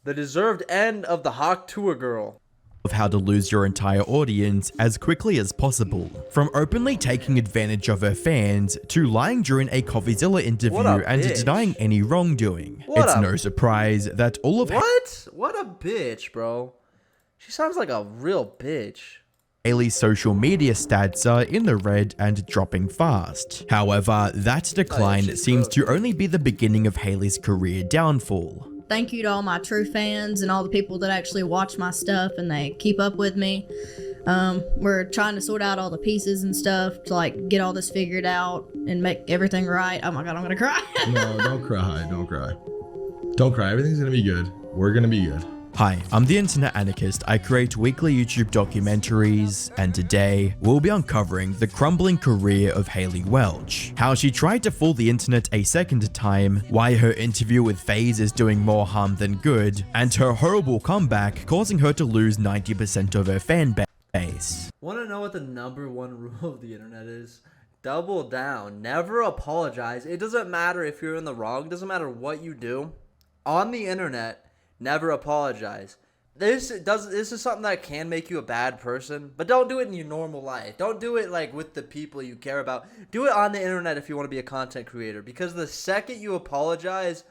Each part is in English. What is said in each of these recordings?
The deserved end of the Hawk Tuah girl. Of how to lose your entire audience as quickly as possible. From openly taking advantage of her fans to lying during a Coffeezilla interview and bitch. denying any wrongdoing. What It's a- no surprise that all of What a bitch, bro. She sounds like a real bitch. Hailey's social media stats are in the red and dropping fast. However, that decline shit's seems gross. to only be the beginning of Hailey's career downfall. Thank you to all my true fans and all the people that actually watch my stuff and they keep up with me. We're trying to sort out all the pieces and stuff to like get all this figured out and make everything right. Oh my god, I'm gonna cry. No, don't cry. Don't cry. Don't cry. Everything's gonna be good. We're gonna be good. Hi, I'm the Internet Anarchist. I create weekly YouTube documentaries, and today we'll be uncovering the crumbling career of Hailey Welch, how she tried to fool the internet a second time, why her interview with FaZe is doing more harm than good, and her horrible comeback causing her to lose 90% of her fan base. Want to know what the #1 rule of the internet is? Double down. Never apologize. It doesn't matter if you're in the wrong. It doesn't matter what you do. On the internet, never apologize. This is something that can make you a bad person, but don't do it in your normal life. Don't do it like with the people you care about. Do it on the internet if you want to be a content creator, because the second you apologize,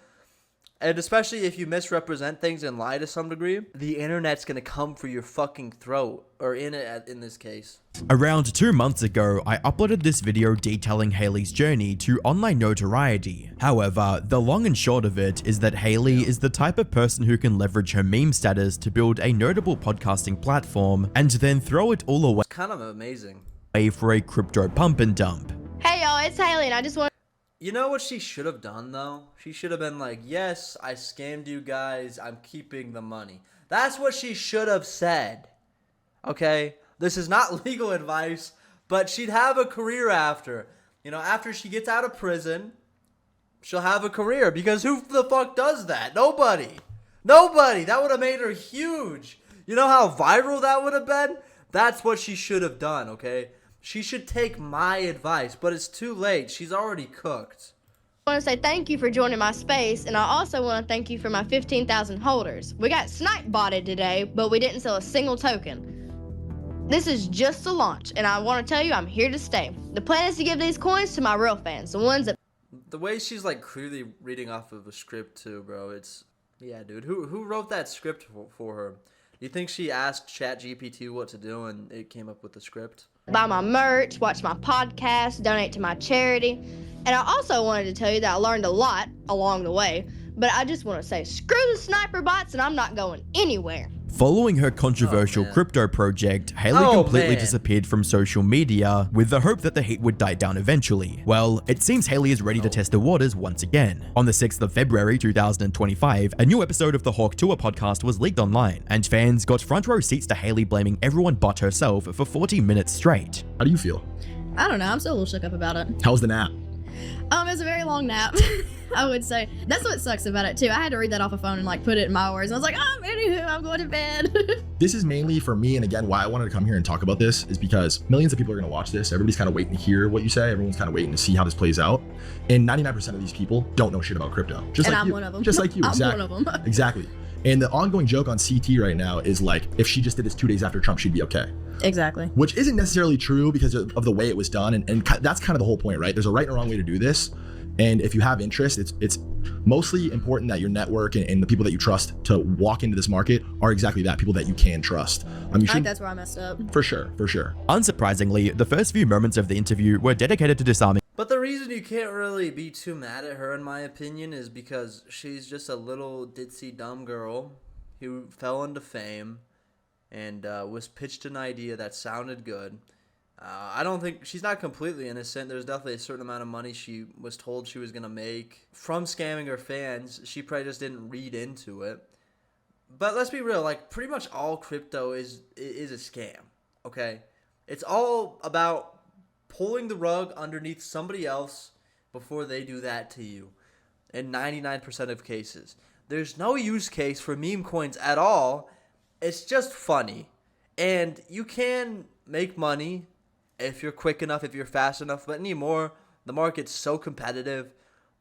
and especially if you misrepresent things and lie to some degree, the internet's gonna come for your fucking throat, or in this case. Around 2 months ago, I uploaded this video detailing Hailey's journey to online notoriety. However, the long and short of it is that Hailey is the type of person who can leverage her meme status to build a notable podcasting platform and then throw it all away Kind of amazing. for a crypto pump and dump. Hey y'all, it's Hailey and I just want You know what she should have done, though? She should have been like, yes, I scammed you guys. I'm keeping the money. That's what she should have said. Okay? This is not legal advice, but she'd have a career after. You know, after she gets out of prison, she'll have a career. Because who the fuck does that? Nobody. Nobody. That would have made her huge. You know how viral that would have been? That's what she should have done, okay? She should take my advice, but it's too late. She's already cooked. to say thank you for joining my space, and I also want to thank you for my 15,000 holders. We got snipe botted today, but we didn't sell a single token. This is just a launch, and I want to tell you I'm here to stay. The plan is to give these coins to my real fans, the ones that... The way she's like clearly reading off of a script too, bro. It's, yeah, dude. Who wrote that script for her? Do you think she asked ChatGPT what to do and it came up with the script? buy my merch, watch my podcast, donate to my charity. And I also wanted to tell you that I learned a lot along the way, but I just want to say screw the sniper bots and I'm not going anywhere. Following her controversial crypto project, Hailey completely disappeared from social media with the hope that the heat would die down eventually. Well, it seems Hailey is ready to test the waters once again. On the 6th of February 2025, a new episode of the Hawk Tuah podcast was leaked online, and fans got front row seats to Hailey blaming everyone but herself for 40 minutes straight. How do you feel? I don't know, I'm still a little shook up about it. How's the nap? It was a very long nap. I would say. That's what sucks about it too. I had to read that off a phone and like put it in my words. And I was like, anywho, I'm going to bed. This is mainly for me, and again, why I wanted to come here and talk about this is because millions of people are going to watch this. Everybody's kind of waiting to hear what you say. Everyone's kind of waiting to see how this plays out. And 99% of these people don't know shit about crypto. Just And like I'm you. one of them. Just like you. I'm Exactly. one of them. Exactly. And the ongoing joke on CT right now is like, if she just did this 2 days after Trump, she'd be okay. Exactly. Which isn't necessarily true because of the way it was done. And that's kind of the whole point, right? There's a right and a wrong way to do this. And if you have interest, it's mostly important that your network and the people that you trust to walk into this market are exactly that, people that you can trust. I think that's where I messed up. For sure. Unsurprisingly, the first few moments of the interview were dedicated to disarming But the reason you can't really be too mad at her, in my opinion, is because she's just a little ditzy dumb girl who fell into fame and was pitched an idea that sounded good. I don't think she's not completely innocent. There's definitely a certain amount of money she was told she was going to make from scamming her fans. She probably just didn't read into it. But let's be real, like pretty much all crypto is a scam, okay? It's all about pulling the rug underneath somebody else before they do that to you in 99% of cases. There's no use case for meme coins at all. It's just funny. And you can make money if you're quick enough, if you're fast enough, but anymore, the market's so competitive.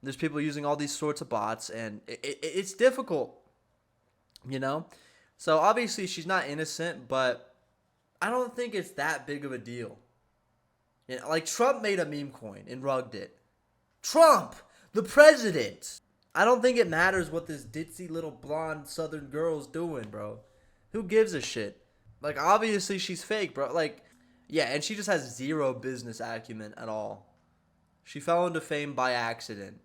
There's people using all these sorts of bots, and it's difficult. you know? So obviously she's not innocent, but I don't think it's that big of a deal. You know, like Trump made a meme coin and rugged it. Trump, the president. I don't think it matters what this ditzy little blonde southern girl's doing, bro. Who gives a shit? Like, obviously she's fake, bro. Like, yeah, and she just has zero business acumen at all. She fell into fame by accident.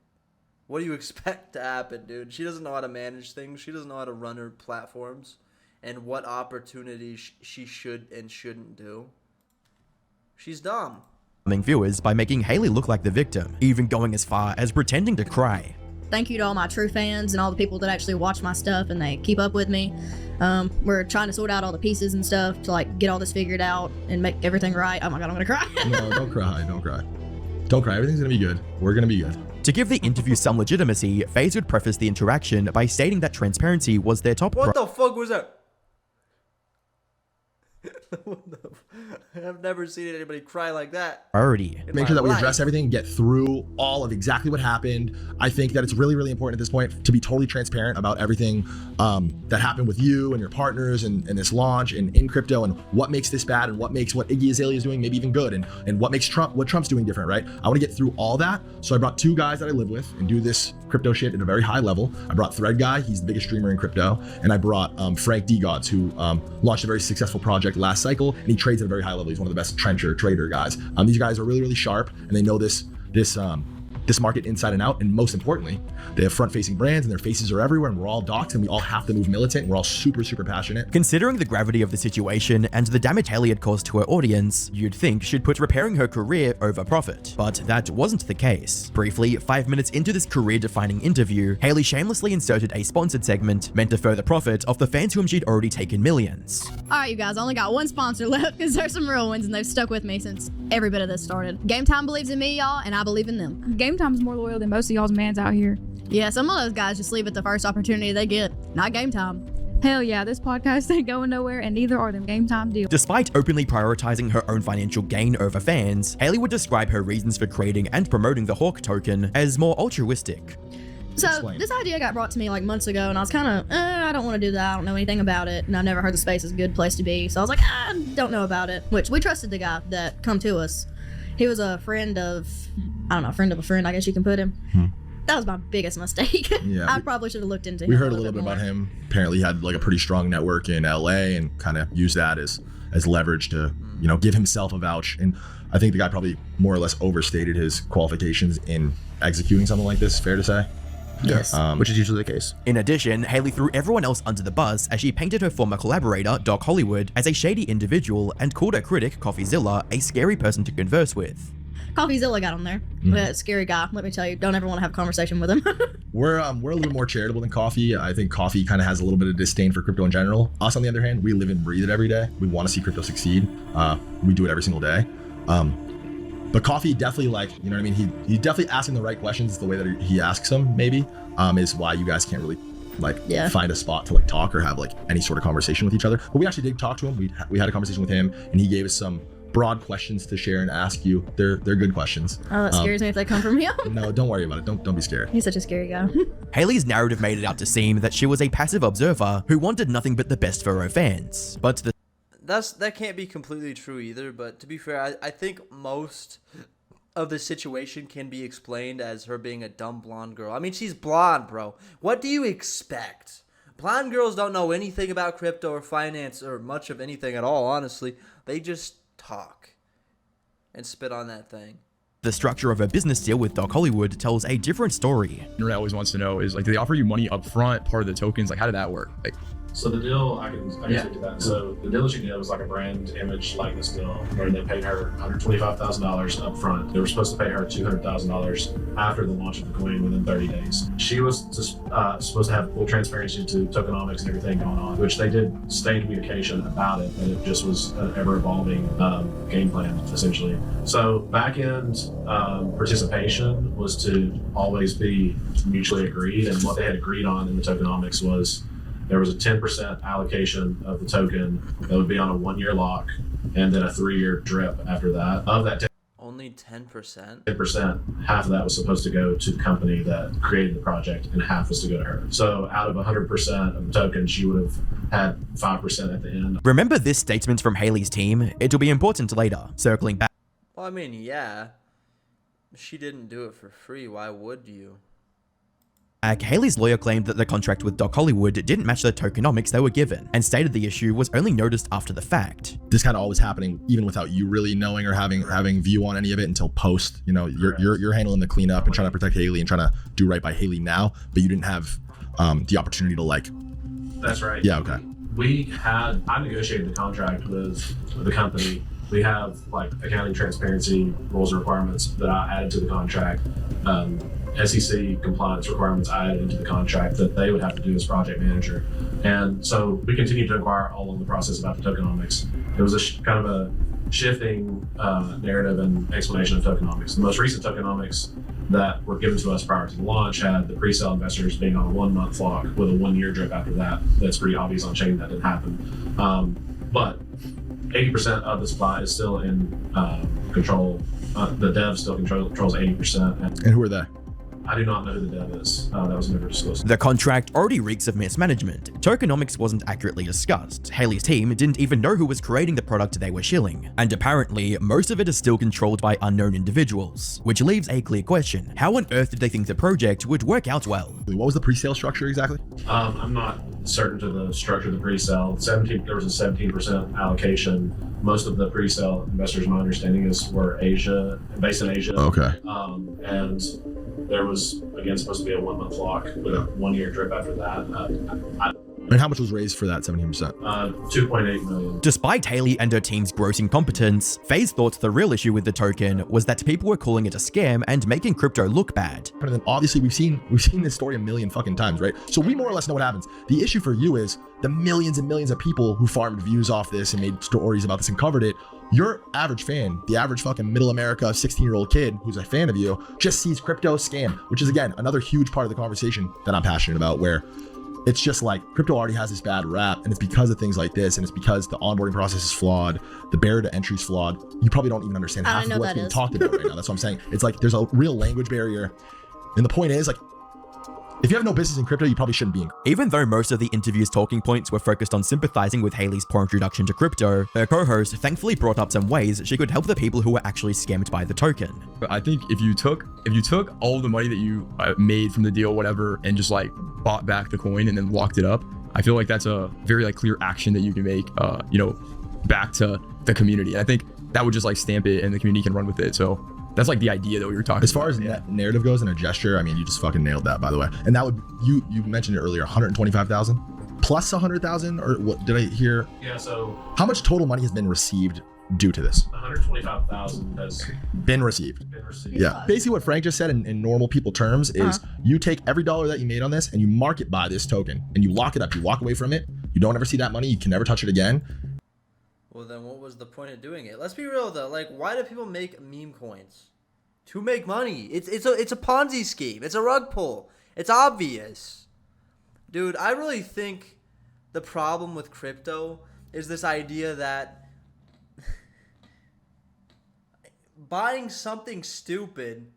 What do you expect to happen, dude? She doesn't know how to manage things. She doesn't know how to run her platforms and what opportunities she should and shouldn't do. She's dumb. Viewers by making Haley look like the victim, even going as far as pretending to cry. Thank you to all my true fans and all the people that actually watch my stuff and they keep up with me. We're trying to sort out all the pieces and stuff to like get all this figured out and make everything right. Oh my god, I'm gonna cry. No, don't cry. Don't cry. Don't cry. Everything's gonna be good. We're gonna be good. To give the interview some legitimacy, FaZe would preface the interaction by stating that transparency was their top What the fuck was that? I've never seen anybody cry like that. priority. Make sure that we address everything, get through all of exactly what happened. I think that it's really, really important at this point to be totally transparent about everything that happened with you and your partners and this launch and in crypto and what makes this bad and what makes what Iggy Azalea is doing maybe even good and what makes what Trump's doing different, right? I want to get through all that. So I brought two guys that I live with and do this crypto shit at a very high level. I brought Thread Guy, he's the biggest streamer in crypto, and I brought Frank DeGods, who launched a very successful project last cycle, and he trades at a very high level. He's one of the best trader guys. These guys are really, really sharp, and they know this market inside and out, and most importantly, they have front-facing brands and their faces are everywhere, and we're all docs and we all have to move militant, and we're all super, super passionate. Considering the gravity of the situation and the damage Haley had caused to her audience, you'd think she'd put repairing her career over profit. But that wasn't the case. Briefly, 5 minutes into this career-defining interview, Haley shamelessly inserted a sponsored segment meant to further profit off the fans whom she'd already taken millions. Alright, you guys, I only got one sponsor left because there's some real ones and they've stuck with me since every bit of this started. Game Time believes in me, y'all, and I believe in them. Game Time's more loyal than most of y'all's mans out here. Yeah, some of those guys just leave at the first opportunity they get. Not Game Time. Hell yeah, this podcast ain't going nowhere, and neither are them Game Time deals. Despite openly prioritizing her own financial gain over fans, Haley would describe her reasons for creating and promoting the Hawk token as more altruistic. So Explain. this idea got brought to me like months ago, and I was kind of, I don't want to do that. I don't know anything about it, and I've never heard the space is a good place to be. So I was like, I don't know about it. Which we trusted the guy that come to us. He was a friend of, I don't know, friend of a friend, I guess you can put him. That was my biggest mistake. Yeah, I probably should have looked into him. We heard a little bit about him. Apparently he had like a pretty strong network in LA and kind of used that as leverage to, give himself a vouch. And I think the guy probably more or less overstated his qualifications in executing something like this, fair to say? Yes. Which is usually the case. In addition, Haley threw everyone else under the bus as she painted her former collaborator, Doc Hollywood, as a shady individual and called her critic, CoffeeZilla, a scary person to converse with. CoffeeZilla got on there. Scary guy, let me tell you. Don't ever want to have a conversation with him. We're a little more charitable than Coffee. I think Coffee kind of has a little bit of disdain for crypto in general. Us, on the other hand, we live and breathe it every day. We want to see crypto succeed. We do it every single day. But Coffee definitely, he's definitely asking the right questions. It's the way that he asks them, maybe, is why you guys can't really find a spot to talk or have any sort of conversation with each other. But we actually did talk to him. We had a conversation with him, and he gave us some broad questions to share and ask you. They're good questions. Oh, that scares me if they come from him. No, don't worry about it. Don't be scared. He's such a scary guy. Haley's narrative made it out to seem that she was a passive observer who wanted nothing but the best for her fans. But that can't be completely true either, but to be fair, I think most of the situation can be explained as her being a dumb blonde girl. I mean, she's blonde, bro. What do you expect? Blonde girls don't know anything about crypto or finance or much of anything at all, honestly. They just talk and spit on that thing. the structure of a business deal with Doc Hollywood tells a different story. Internet always wants to know is do they offer you money up front, part of the tokens? How did that work? So the deal, I can speak to that. So the deal that she did was a brand image likeness deal where they paid her $125,000 up front. They were supposed to pay her $200,000 after the launch of the coin within 30 days. She was supposed to have full transparency to tokenomics and everything going on, which they did stay in communication about it, but it just was an ever-evolving game plan, essentially. So back-end participation was to always be mutually agreed, and what they had agreed on in the tokenomics was there was a 10% allocation of the token that would be on a 1-year lock and then a 3-year drip after that. Of that Only 10%? 10%, half of that was supposed to go to the company that created the project, and half was to go to her. So out of 100% of the tokens, she would have had 5% at the end. Remember this statement from Haley's team? It'll be important later. Circling back. Well, I mean, yeah. She didn't do it for free. Why would you? Haley's lawyer claimed that the contract with Doc Hollywood didn't match the tokenomics they were given, and stated the issue was only noticed after the fact. This kind of always happening even without you really knowing or having view on any of it until post. You know, you're handling the cleanup and trying to protect Haley and trying to do right by Haley now, but you didn't have the opportunity to like. That's right. Yeah. Okay. I negotiated the contract with the company. We have like accounting transparency rules and requirements that I added to the contract. SEC compliance requirements I added into the contract that they would have to do as project manager. And so we continued to inquire all along the process about the tokenomics. It was kind of a shifting narrative and explanation of tokenomics. The most recent tokenomics that were given to us prior to the launch had the pre-sale investors being on a 1 month lock with a 1 year drip after that. That's pretty obvious on chain that didn't happen. But 80% of the supply is still in control. The dev still controls 80%. And who are they? I do not know who the dev is. That was never disclosed. The contract already reeks of mismanagement. Tokenomics wasn't accurately discussed. Haley's team didn't even know who was creating the product they were shilling. And apparently, most of it is still controlled by unknown individuals. Which leaves a clear question. How on earth did they think the project would work out well? What was the pre-sale structure exactly? I'm not certain to the structure of the pre-sale. There was a 17% allocation. Most of the pre-sale investors, my understanding is, were based in Asia. Okay. And there was, again, supposed to be a 1 month lock with a 1 year drip after that. And how much was raised for that 17%? 2.8 million. Despite Haley and her team's gross incompetence, FaZe thought the real issue with the token was that people were calling it a scam and making crypto look bad. And then obviously we've seen this story a million fucking times, right? So we more or less know what happens. The issue for you is the millions and millions of people who farmed views off this and made stories about this and covered it. Your average fan, the average fucking middle America 16-year-old kid who's a fan of you, just sees crypto scam, which is again another huge part of the conversation that I'm passionate about, where it's just like crypto already has this bad rap, and it's because of things like this, and it's because the onboarding process is flawed, the barrier to entry is flawed. You probably don't even understand half of what's being talked about right now. That's what I'm saying. It's like there's a real language barrier, and the point is, like, if you have no business in crypto, you probably shouldn't be in. Even though most of the interview's talking points were focused on sympathizing with Haley's poor introduction to crypto, her co-host thankfully brought up some ways she could help the people who were actually scammed by the token. But I think if you took all the money that you made from the deal, whatever, and just like bought back the coin and then locked it up, I feel like that's a very like clear action that you can make, back to the community. And I think that would just like stamp it, and the community can run with it. So that's like the idea that we were talking about. As far as narrative goes and a gesture, I mean, you just fucking nailed that, by the way. And that would, you mentioned it earlier, 125,000 plus 100,000, or what did I hear? Yeah, so how much total money has been received due to this? 125,000 has been received. Yeah. Basically what Frank just said in normal people terms is you take every dollar that you made on this and you mark it by this token and you lock it up. You walk away from it. You don't ever see that money. You can never touch it again. Well, then what was the point of doing it? Let's be real though. Like, why do people make meme coins? To make money. It's a Ponzi scheme. It's a rug pull. It's obvious. Dude, I really think the problem with crypto is this idea that buying something stupid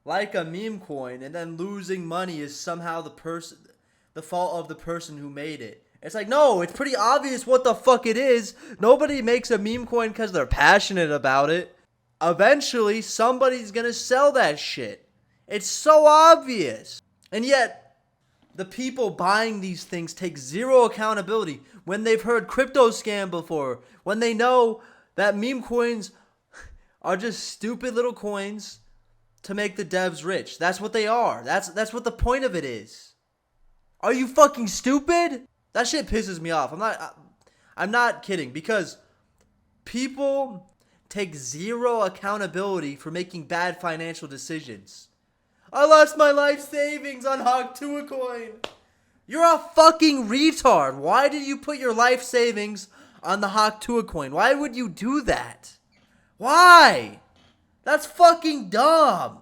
like a meme coin and then losing money is somehow the fault of the person who made it. It's like, no, it's pretty obvious what the fuck it is. Nobody makes a meme coin because they're passionate about it. Eventually, somebody's gonna sell that shit. It's so obvious. And yet, the people buying these things take zero accountability when they've heard crypto scam before, when they know that meme coins are just stupid little coins to make the devs rich. That's what they are. That's what the point of it is. Are you fucking stupid? That shit pisses me off. I'm not kidding, because people take zero accountability for making bad financial decisions. I lost my life savings on Hawk Tuah coin. You're a fucking retard. Why did you put your life savings on the Hawk Tuah coin? Why would you do that? Why? That's fucking dumb.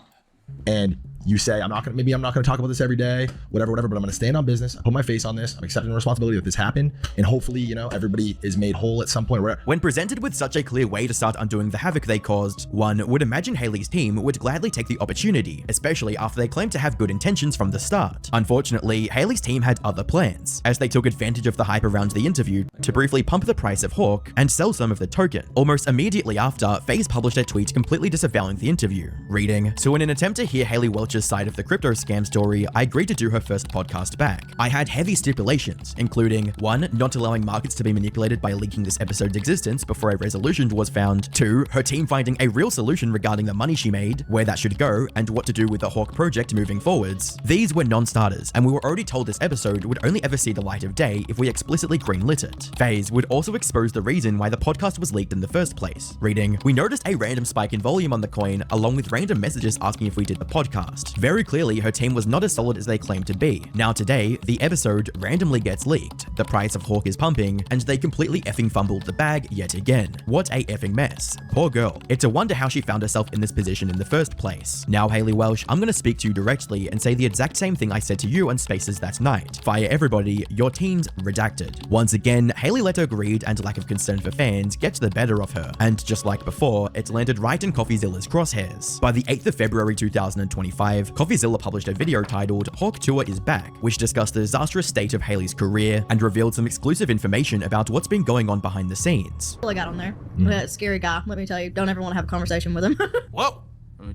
And you say, maybe I'm not gonna talk about this every day, whatever, but I'm gonna stand on business. I put my face on this. I'm accepting the responsibility that this happened, and hopefully, everybody is made whole at some point. When presented with such a clear way to start undoing the havoc they caused, one would imagine Haley's team would gladly take the opportunity, especially after they claimed to have good intentions from the start. Unfortunately, Haley's team had other plans, as they took advantage of the hype around the interview to briefly pump the price of Hawk and sell some of the token. Almost immediately after, FaZe published a tweet completely disavowing the interview, reading, "So in an attempt to hear Haley Welch's side of the crypto scam story, I agreed to do her first podcast back. I had heavy stipulations, including 1. Not allowing markets to be manipulated by leaking this episode's existence before a resolution was found, 2. Her team finding a real solution regarding the money she made, where that should go, and what to do with the Hawk project moving forwards. These were non-starters, and we were already told this episode would only ever see the light of day if we explicitly greenlit it." FaZe would also expose the reason why the podcast was leaked in the first place, reading, "We noticed a random spike in volume on the coin, along with random messages asking if we did the podcast. Very clearly, her team was not as solid as they claimed to be. Now today, the episode randomly gets leaked, the price of Hawk is pumping, and they completely effing fumbled the bag yet again. What a effing mess. Poor girl. It's a wonder how she found herself in this position in the first place. Now, Haley Welch, I'm gonna speak to you directly and say the exact same thing I said to you on Spaces that night. Fire everybody, your team's redacted." Once again, Haley let her greed and lack of concern for fans get the better of her, and just like before, it landed right in CoffeeZilla's crosshairs. By the 8th of February 2025, CoffeeZilla published a video titled Hawk Tuah is Back, which discussed the disastrous state of Haley's career and revealed some exclusive information about what's been going on behind the scenes. I got on there. That scary guy, let me tell you, don't ever want to have a conversation with him. Whoa,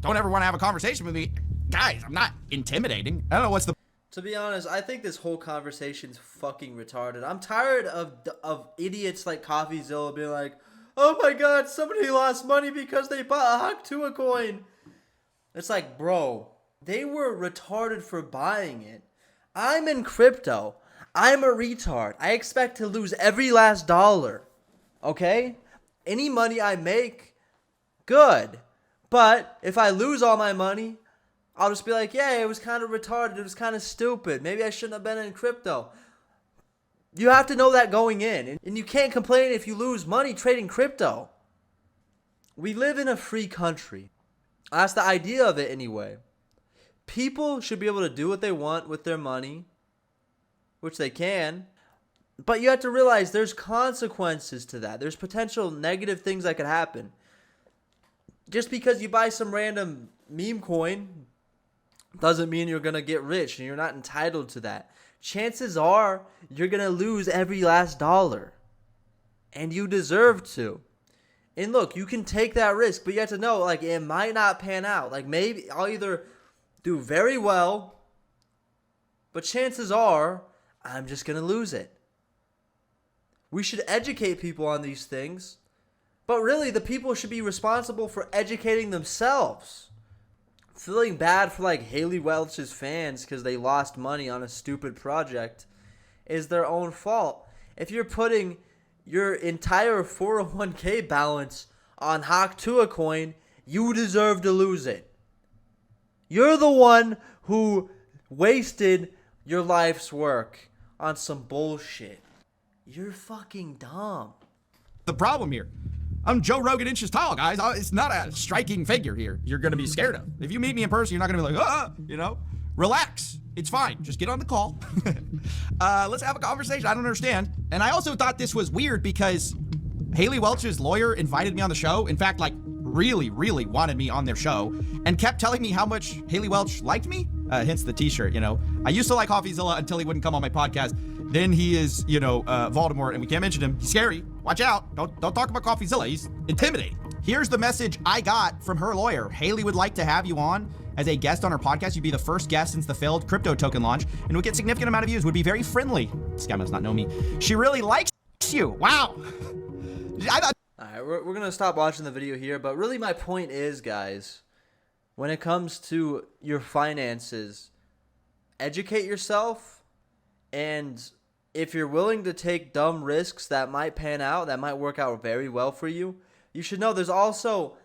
don't ever want to have a conversation with me. Guys, I'm not intimidating. I don't know what's the... To be honest, I think this whole conversation's fucking retarded. I'm tired of idiots like CoffeeZilla being like, "Oh my god, somebody lost money because they bought a Hawk Tuah coin." It's like, bro, they were retarded for buying it. I'm in crypto. I'm a retard. I expect to lose every last dollar. Okay? Any money I make, good. But if I lose all my money, I'll just be like, yeah, it was kind of retarded. It was kind of stupid. Maybe I shouldn't have been in crypto. You have to know that going in. And you can't complain if you lose money trading crypto. We live in a free country. That's the idea of it anyway. People should be able to do what they want with their money, which they can. But you have to realize there's consequences to that. There's potential negative things that could happen. Just because you buy some random meme coin doesn't mean you're going to get rich, and you're not entitled to that. Chances are you're going to lose every last dollar, and you deserve to. And look, you can take that risk, but you have to know, like, it might not pan out. Like, maybe I'll either do very well, but chances are I'm just going to lose it. We should educate people on these things, but really the people should be responsible for educating themselves. Feeling bad for like Haley Welch's fans because they lost money on a stupid project is their own fault. If you're putting your entire 401k balance on Hawk Tuah coin, you deserve to lose it. You're the one who wasted your life's work on some bullshit. You're fucking dumb. The problem here? I'm Joe Rogan inches tall, guys. It's not a striking figure here you're going to be scared of. If you meet me in person, you're not going to be like, relax. It's fine. Just get on the call. Let's have a conversation. I don't understand. And I also thought this was weird because Haley Welch's lawyer invited me on the show. In fact, like really, really wanted me on their show and kept telling me how much Haley Welch liked me. Hence the t-shirt, I used to like CoffeeZilla until he wouldn't come on my podcast. Then he is, Voldemort, and we can't mention him. He's scary. Watch out. Don't talk about CoffeeZilla. He's intimidating. Here's the message I got from her lawyer. Haley would like to have you on as a guest on her podcast. You'd be the first guest since the failed crypto token launch and would get significant amount of views. Would be very friendly. This guy must not know me. She really likes you. Wow. Alright, we're going to stop watching the video here, but really my point is, guys, when it comes to your finances, educate yourself, and if you're willing to take dumb risks that might pan out, that might work out very well for you, you should know there's also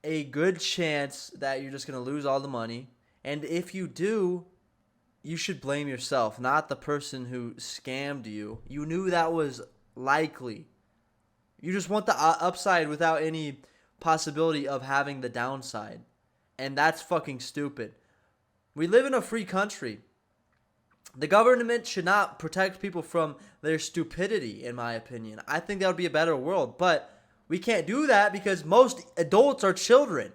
a good chance that you're just going to lose all the money. And if you do, you should blame yourself, not the person who scammed you. You knew that was likely. You just want the upside without any possibility of having the downside. And that's fucking stupid. We live in a free country. The government should not protect people from their stupidity, in my opinion. I think that would be a better world. But we can't do that because most adults are children.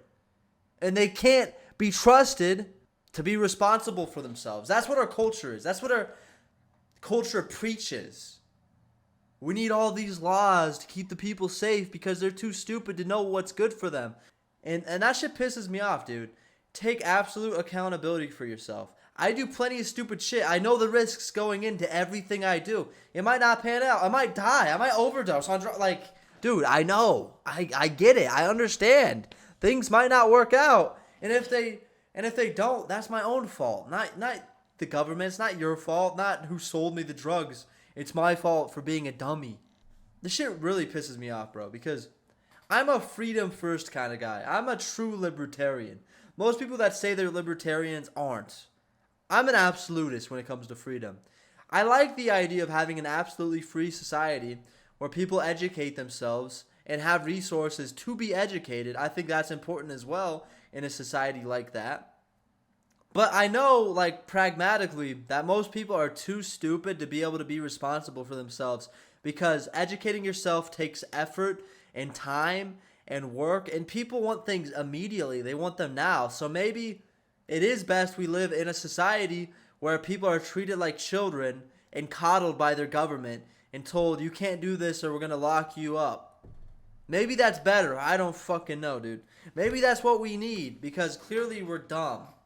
And they can't be trusted to be responsible for themselves. That's what our culture is. That's what our culture preaches. We need all these laws to keep the people safe because they're too stupid to know what's good for them. And that shit pisses me off, dude. Take absolute accountability for yourself. I do plenty of stupid shit. I know the risks going into everything I do. It might not pan out. I might die. I might overdose on drugs. Like, dude, I know. I get it. I understand. Things might not work out. And if they don't, that's my own fault. Not the government. It's not your fault. Not who sold me the drugs. It's my fault for being a dummy. This shit really pisses me off, bro, because I'm a freedom first kind of guy. I'm a true libertarian. Most people that say they're libertarians aren't. I'm an absolutist when it comes to freedom. I like the idea of having an absolutely free society where people educate themselves and have resources to be educated. I think that's important as well in a society like that. But I know, like, pragmatically, that most people are too stupid to be able to be responsible for themselves because educating yourself takes effort and time and work, and people want things immediately. They want them now. So maybe it is best we live in a society where people are treated like children and coddled by their government and told, you can't do this or we're going to lock you up. Maybe that's better. I don't fucking know, dude. Maybe that's what we need because clearly we're dumb.